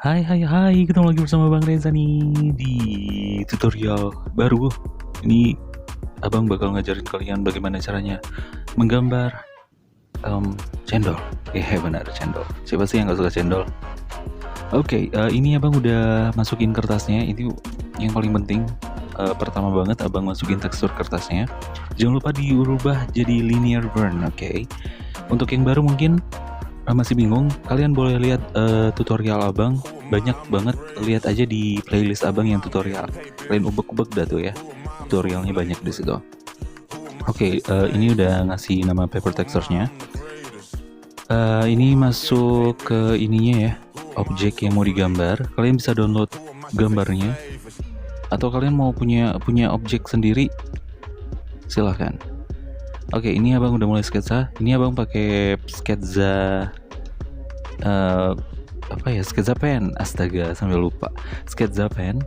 Hai, ketemu lagi bersama Bang Reza nih di tutorial baru. Ini abang bakal ngajarin kalian bagaimana caranya menggambar cendol. Benar, cendol. Siapa sih yang gak suka cendol? Oke, ini abang udah masukin kertasnya. Ini yang paling penting. Pertama banget abang masukin tekstur kertasnya. Jangan lupa diubah jadi linear burn, oke? Untuk yang baru mungkin masih bingung, kalian boleh lihat tutorial abang. Banyak banget, lihat aja di playlist abang yang tutorial. Kalian ubek-ubek dah tuh ya, tutorialnya banyak di situ. Oke, ini udah ngasih nama paper texture-nya. Ini masuk ke ininya ya, objek yang mau digambar. Kalian bisa download gambarnya, atau kalian mau punya objek sendiri, silahkan. Oke, ini abang udah mulai sketsa. Ini abang pakai sketsa sketsa pen. Astaga, sampai lupa. Sketsa pen.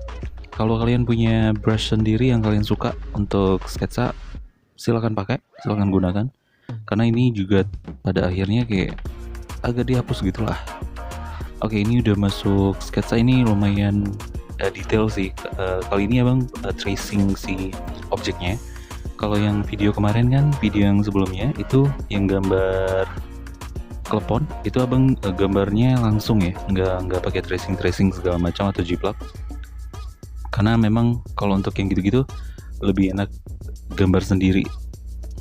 Kalau kalian punya brush sendiri yang kalian suka untuk sketsa, silakan pakai, silakan gunakan. Karena ini juga pada akhirnya kayak agak dihapus gitulah. Oke, ini udah masuk sketsa. Ini lumayan detail sih. Kali ini abang tracing si objeknya. Kalau yang video kemarin kan, video yang sebelumnya itu yang gambar klepon, itu abang gambarnya langsung ya, nggak pakai tracing segala macam atau jiplak. Karena memang kalau untuk yang gitu-gitu lebih enak gambar sendiri,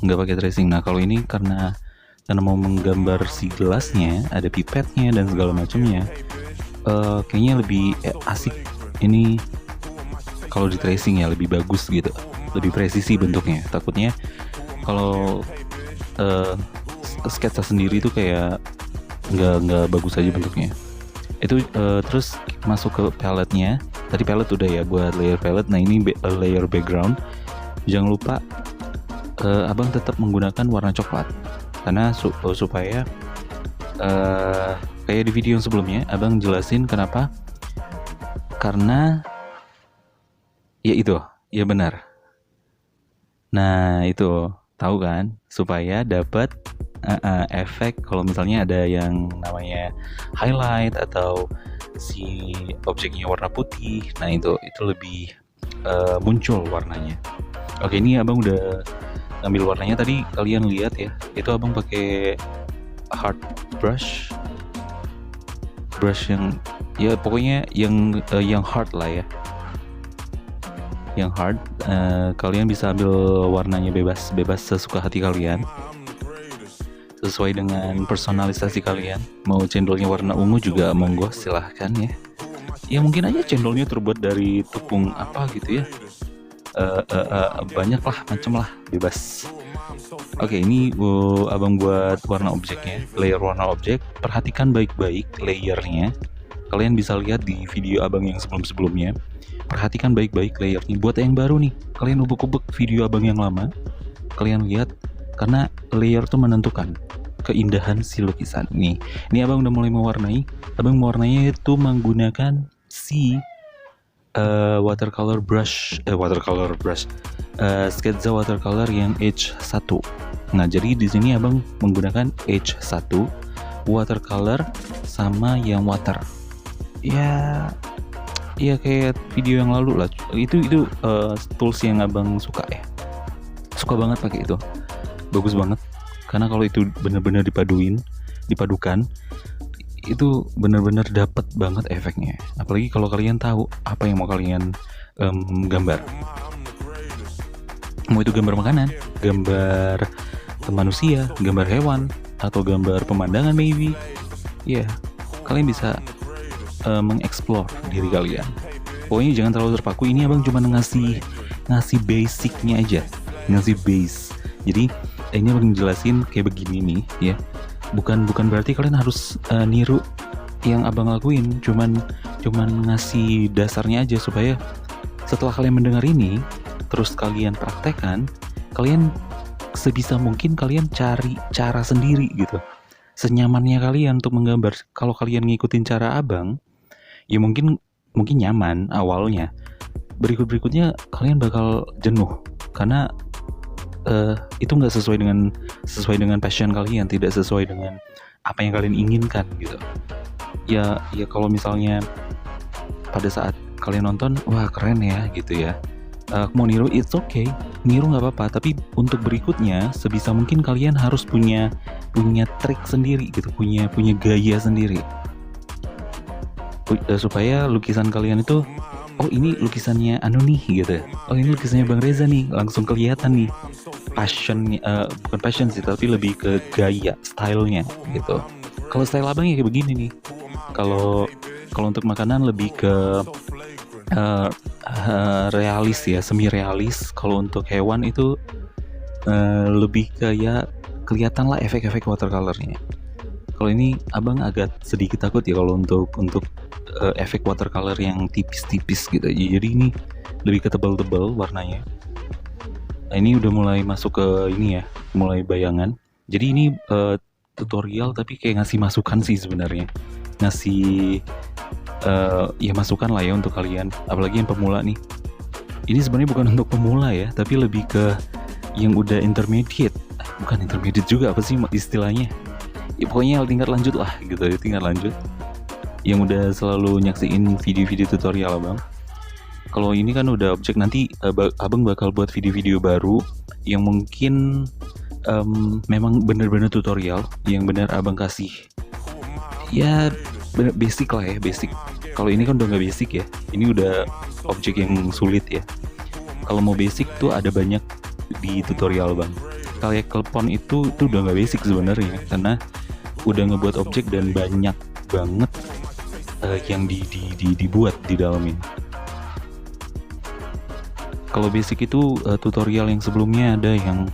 nggak pakai tracing. Nah kalau ini karena mau menggambar si gelasnya, ada pipetnya dan segala macamnya, kayaknya lebih asik ini kalau di tracing ya, lebih bagus gitu, lebih presisi bentuknya. Takutnya kalau sketsa sendiri itu kayak nggak bagus aja bentuknya. Itu terus masuk ke palette-nya. Tadi palette udah ya buat layer palette. Nah ini layer background. Jangan lupa abang tetap menggunakan warna coklat karena supaya kayak di video yang sebelumnya abang jelasin kenapa. Karena ya itu, ya benar. Nah itu tahu kan, supaya dapat efek kalau misalnya ada yang namanya highlight atau si objeknya warna putih. Nah itu lebih muncul warnanya. Oke, ini abang udah ambil warnanya. Tadi kalian lihat ya, itu abang pakai hard brush yang ya pokoknya yang hard lah ya, yang hard. Kalian bisa ambil warnanya bebas sesuka hati kalian, sesuai dengan personalisasi kalian. Mau cendolnya warna ungu juga monggo, silahkan ya. Ya mungkin aja cendolnya terbuat dari tepung apa gitu ya, banyak lah macam lah, bebas. Oke, ini abang buat warna objeknya, layer warna objek. Perhatikan baik-baik layernya. Kalian bisa lihat di video abang yang sebelum-sebelumnya. Perhatikan baik-baik layernya. Buat yang baru nih, kalian ubek-ubek video abang yang lama, kalian lihat, karena layer tuh menentukan keindahan si lukisan. Nih abang udah mulai mewarnai. Abang mewarnainya itu menggunakan si watercolor brush, sketsa watercolor yang H1. Nah jadi di sini abang menggunakan H1 watercolor sama yang water. Ya kayak video yang lalu lah. Itu tools yang abang suka ya. Suka banget pakai itu. Bagus banget. Karena kalau itu benar-benar dipadukan, itu benar-benar dapat banget efeknya. Apalagi kalau kalian tahu apa yang mau kalian gambar. Mau itu gambar makanan, gambar manusia, gambar hewan, atau gambar pemandangan maybe. Ya, kalian bisa mengeksplor diri kalian. Pokoknya jangan terlalu terpaku. Ini abang cuma ngasih basicnya aja, ngasih base. Jadi ini abang jelasin kayak begini nih ya. Bukan berarti kalian harus niru yang abang lakuin. Cuman ngasih dasarnya aja, supaya setelah kalian mendengar ini terus kalian praktekkan, kalian sebisa mungkin kalian cari cara sendiri gitu, senyamannya kalian untuk menggambar. Kalau kalian ngikutin cara abang, ya mungkin nyaman awalnya. Berikutnya kalian bakal jenuh karena itu nggak sesuai dengan passion kalian, tidak sesuai dengan apa yang kalian inginkan gitu. Ya kalau misalnya pada saat kalian nonton, wah keren ya gitu ya. Mau niru, it's okay, niru nggak apa-apa. Tapi untuk berikutnya, sebisa mungkin kalian harus punya trik sendiri gitu, punya gaya sendiri, supaya lukisan kalian itu, oh ini lukisannya Anu nih gitu, oh ini lukisannya Bang Reza nih, langsung kelihatan nih passion, bukan passion sih, tapi lebih ke gaya, stylenya gitu. Kalau style abang ya kayak begini nih. Kalau untuk makanan lebih ke realis ya, semi realis. Kalau untuk hewan itu lebih kayak kelihatan lah efek-efek watercolornya. Kalau ini abang agak sedikit takut ya kalau untuk efek watercolor yang tipis-tipis gitu. Jadi ini lebih ke tebal-tebal warnanya. Nah ini udah mulai masuk ke ini ya, mulai bayangan. Jadi ini tutorial tapi kayak ngasih masukan sih sebenarnya. Ngasih ya masukan lah ya untuk kalian, apalagi yang pemula nih. Ini sebenarnya bukan untuk pemula ya, tapi lebih ke yang udah intermediate. Bukan intermediate juga, apa sih istilahnya? Ya pokoknya tingkat lanjut lah gitu ya, tingkat lanjut. Yang udah selalu nyaksiin video-video tutorial abang. Kalau ini kan udah objek, nanti abang bakal buat video-video baru yang mungkin memang bener-bener tutorial, yang bener abang kasih ya basic lah ya, basic. Kalau ini kan udah nggak basic ya, ini udah objek yang sulit ya. Kalau mau basic tuh ada banyak di tutorial bang. Kayak kelpon itu udah nggak basic sebenarnya, karena udah ngebuat objek dan banyak banget yang dibuat di dalam ini. Kalau basic itu tutorial yang sebelumnya ada yang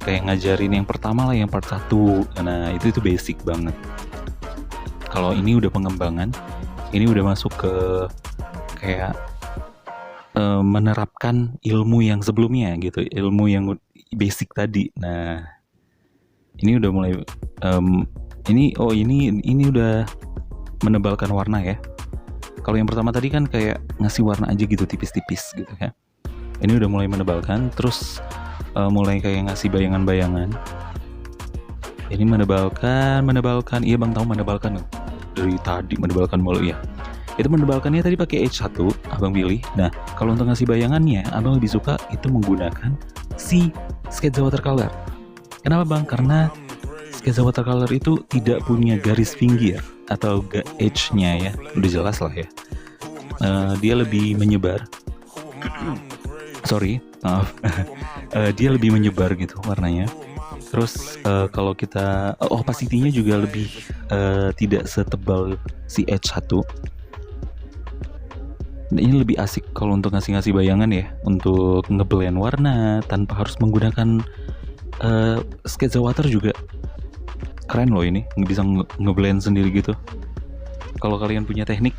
kayak ngajarin yang pertama lah, yang part 1. Nah itu basic banget. Kalau ini udah pengembangan, ini udah masuk ke kayak menerapkan ilmu yang sebelumnya gitu, ilmu yang basic tadi. Nah ini udah mulai ini udah menebalkan warna ya. Kalau yang pertama tadi kan kayak ngasih warna aja gitu, tipis-tipis gitu ya. Ini udah mulai menebalkan, terus mulai kayak ngasih bayangan-bayangan. Ini menebalkan. Iya bang, tahu menebalkan dari tadi, menebalkan mulu ya. Itu menebalkannya tadi pakai H1 abang pilih. Nah kalau untuk ngasih bayangannya, abang lebih suka itu menggunakan si sketsa watercolor. Kenapa bang? Karena sketsa watercolor itu tidak punya garis pinggir atau edge-nya ya, udah jelas lah ya. Dia lebih menyebar. Maaf. Dia lebih menyebar gitu warnanya. Terus kalau kita opacity-nya juga lebih tidak setebal si H1. Nah, ini lebih asik kalau untuk ngasih bayangan ya, untuk ngeblend warna tanpa harus menggunakan sketsa water juga. Keren loh ini, bisa ngeblend sendiri gitu. Kalau kalian punya teknik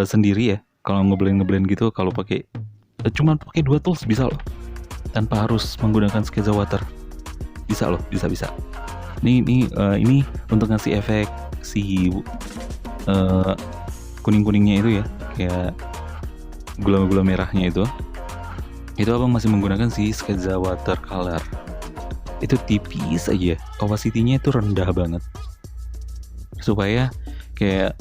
sendiri ya, kalau ngeblend gitu, kalau pakai cuman pakai 2 tools bisa loh, tanpa harus menggunakan sketsa water. Bisa loh, bisa. Ini untuk ngasih efek si kuning-kuningnya itu ya, kayak gula-gula merahnya itu abang masih menggunakan si sketsa watercolor. Itu tipis aja, opacity-nya itu rendah banget supaya kayak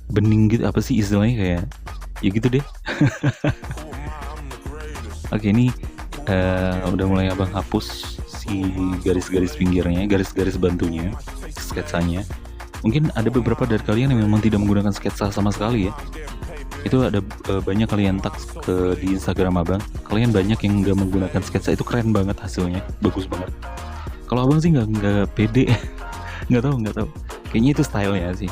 bening gitu, apa sih istilahnya, kayak ya gitu deh. Oke, ini udah mulai abang hapus si garis-garis pinggirnya, garis-garis bantunya, sketsanya. Mungkin ada beberapa dari kalian yang memang tidak menggunakan sketsa sama sekali ya. Itu ada banyak kalian tag di Instagram abang, kalian banyak yang nggak menggunakan sketsa. Itu keren banget hasilnya, bagus banget. Kalau abang sih nggak pede. nggak tahu kayaknya itu stylenya sih,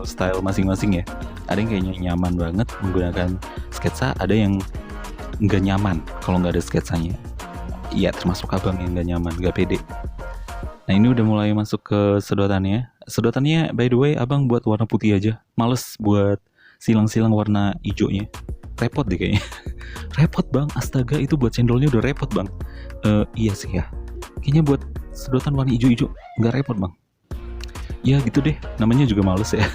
style masing-masing ya. Ada yang kayaknya nyaman banget menggunakan sketsa, ada yang nggak nyaman kalau nggak ada sketsanya. Iya, termasuk abang yang nggak nyaman, nggak pede. Nah ini udah mulai masuk ke sedotannya by the way abang buat warna putih aja, males buat silang-silang warna hijaunya, repot deh kayaknya. Repot bang, astaga, itu buat cendolnya udah repot bang. Iya sih ya, kayaknya buat sedotan warna hijau-hijau nggak repot bang. Ya gitu deh, namanya juga males ya.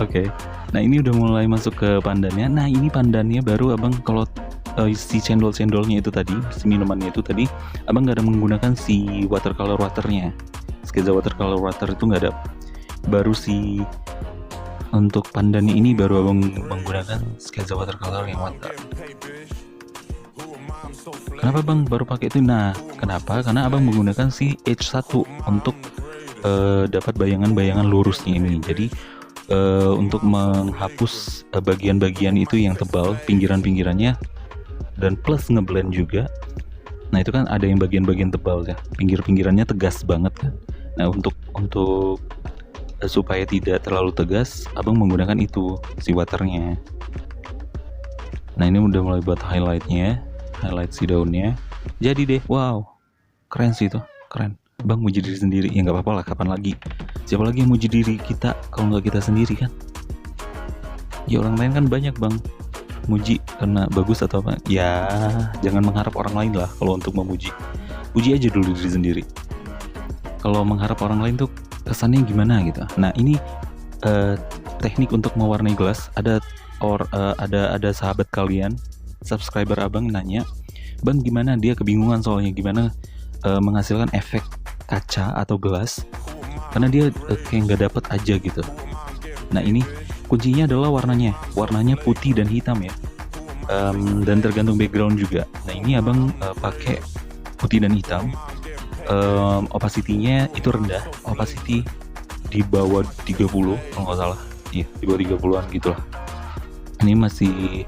Oke. Nah ini udah mulai masuk ke pandannya. Nah ini pandannya baru abang, kalau si cendol-cendolnya itu tadi, si minumannya itu tadi, abang nggak ada menggunakan si watercolor waternya. Sketsa watercolor water itu nggak ada. baru si untuk pandannya ini baru abang menggunakan sketsa watercolor yang water. Kenapa bang baru pakai itu? Nah, kenapa? Karena abang menggunakan si H1 untuk dapat bayangan-bayangan lurusnya ini. Jadi untuk menghapus bagian-bagian itu yang tebal, pinggiran-pinggirannya, dan plus ngeblend juga. Nah itu kan ada yang bagian-bagian tebal ya, pinggir-pinggirannya tegas banget kan. Nah untuk supaya tidak terlalu tegas, abang menggunakan itu si waternya. Nah ini udah mulai buat highlight si daunnya. Jadi deh, wow, keren sih itu, keren. Bang muji diri sendiri, ya nggak apa-apa lah, kapan lagi? Siapa lagi yang muji diri kita kalau nggak kita sendiri kan? Ya orang lain kan banyak bang, muji karena bagus atau apa? Ya jangan mengharap orang lain lah kalau untuk memuji. Puji aja dulu diri sendiri. Kalau mengharap orang lain tuh kesannya gimana gitu. Nah ini teknik untuk mewarnai gelas. Ada sahabat kalian, subscriber abang nanya, bang gimana, dia kebingungan soalnya gimana menghasilkan efek kaca atau gelas karena dia kayak nggak dapet aja gitu. Nah ini kuncinya adalah warnanya putih dan hitam ya, dan tergantung background juga. Nah ini abang pakai putih dan hitam, opacity-nya itu rendah, opacity di bawah 30 kalau nggak salah, iya di bawah 30-an gitulah. Ini masih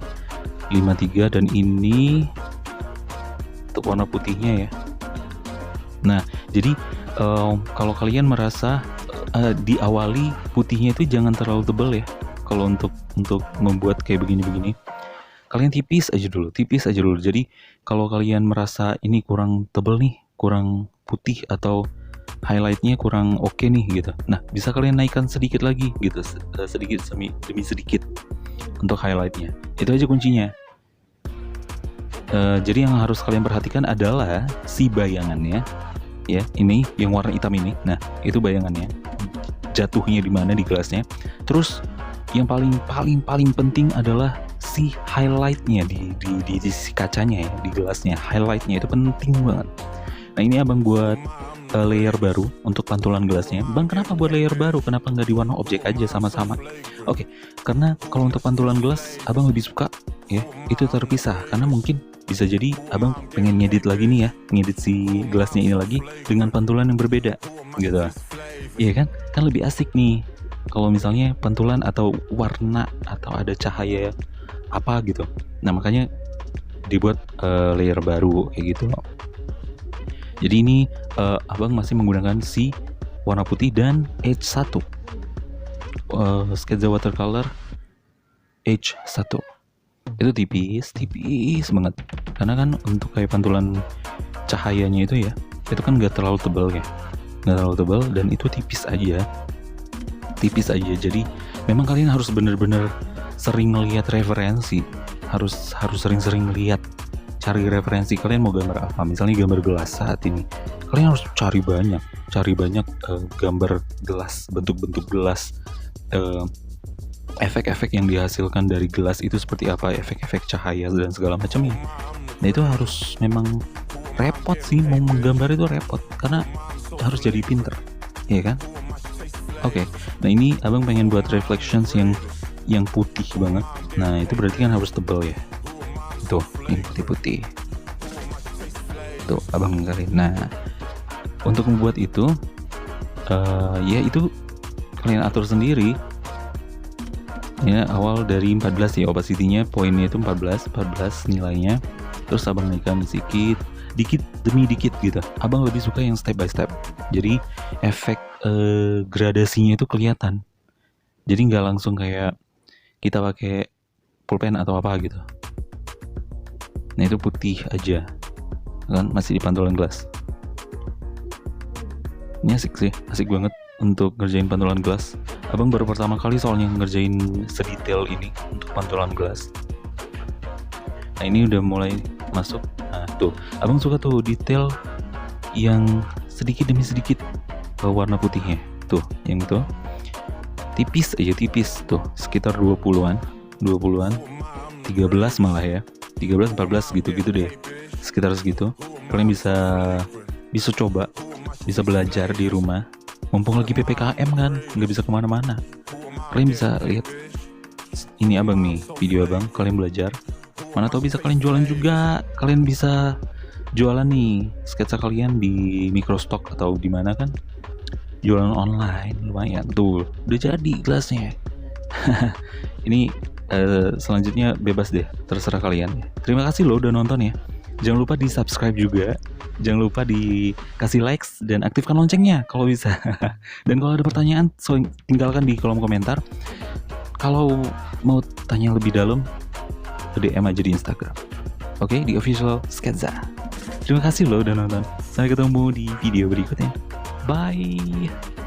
53 dan ini untuk warna putihnya ya. Nah jadi kalau kalian merasa diawali putihnya itu jangan terlalu tebal ya. Kalau untuk membuat kayak begini-begini, kalian tipis aja dulu. Jadi kalau kalian merasa ini kurang tebal nih, kurang putih atau highlightnya kurang oke nih gitu, nah bisa kalian naikkan sedikit lagi gitu, sedikit demi sedikit untuk highlightnya. Itu aja kuncinya. Jadi yang harus kalian perhatikan adalah si bayangannya ya, ini yang warna hitam ini. Nah itu bayangannya jatuhnya di mana di gelasnya. Terus yang paling penting adalah si highlightnya di si kacanya ya, di gelasnya. Highlightnya itu penting banget. Nah ini abang buat layer baru untuk pantulan gelasnya. Bang kenapa buat layer baru? Kenapa nggak di warna objek aja sama-sama? Oke, karena kalau untuk pantulan gelas abang lebih suka ya itu terpisah, karena mungkin bisa jadi abang pengen ngedit lagi nih ya, ngedit si gelasnya ini lagi dengan pantulan yang berbeda gitu. Iya kan lebih asik nih kalau misalnya pantulan atau warna atau ada cahaya apa gitu. Nah makanya dibuat layer baru kayak gitu. Jadi ini abang masih menggunakan si warna putih dan H1 sketsa watercolor H1. Itu tipis banget, karena kan untuk kayak pantulan cahayanya itu ya, itu kan nggak terlalu tebal ya, dan itu tipis aja. Jadi memang kalian harus bener-bener sering melihat referensi, harus sering-sering lihat, cari referensi. Kalian mau gambar apa, misalnya gambar gelas saat ini, kalian harus cari banyak gambar gelas, bentuk-bentuk gelas, efek-efek yang dihasilkan dari gelas itu seperti apa, efek-efek cahaya dan segala macamnya. Nah itu harus memang repot sih, mau menggambar itu repot karena harus jadi pinter, ya kan? Oke. Nah ini abang pengen buat reflections yang putih banget. Nah itu berarti kan harus tebal ya. Tuh, ini putih-putih. Tuh abang nggarin. Nah untuk membuat itu, ya itu kalian atur sendiri. Ya awal dari 14 ya, opacity-nya poinnya itu 14 nilainya. Terus abang naikkan dikit demi dikit gitu. Abang lebih suka yang step by step. Jadi efek gradasinya itu kelihatan. Jadi nggak langsung kayak kita pakai pulpen atau apa gitu. Nah itu putih aja kan, masih di pantulan gelas. Ini asik banget untuk ngerjain pantulan gelas. Abang baru pertama kali soalnya ngerjain sedetail ini untuk pantulan gelas. Nah ini udah mulai masuk. Nah tuh abang suka tuh detail yang sedikit demi sedikit warna putihnya. Tuh yang itu tipis tuh, sekitar 20-an 13 malah ya, 13-14 gitu deh, sekitar segitu. Kalian bisa coba, bisa belajar di rumah Mumpung lagi PPKM kan, nggak bisa kemana-mana. Kalian bisa lihat ini abang nih, video abang, kalian belajar. Mana tahu bisa kalian jualan juga. Kalian bisa jualan nih sketsa kalian di Microstock atau di mana kan. Jualan online, lumayan. Tuh, udah jadi gelasnya. Ini selanjutnya bebas deh, terserah kalian. Terima kasih loh udah nonton ya. Jangan lupa di subscribe juga. Jangan lupa dikasih likes dan aktifkan loncengnya kalau bisa. Dan kalau ada pertanyaan, tinggalkan di kolom komentar. Kalau mau tanya lebih dalam, DM aja di Instagram. Oke, di official Sketsa. Terima kasih loh udah nonton. Sampai ketemu di video berikutnya. Bye.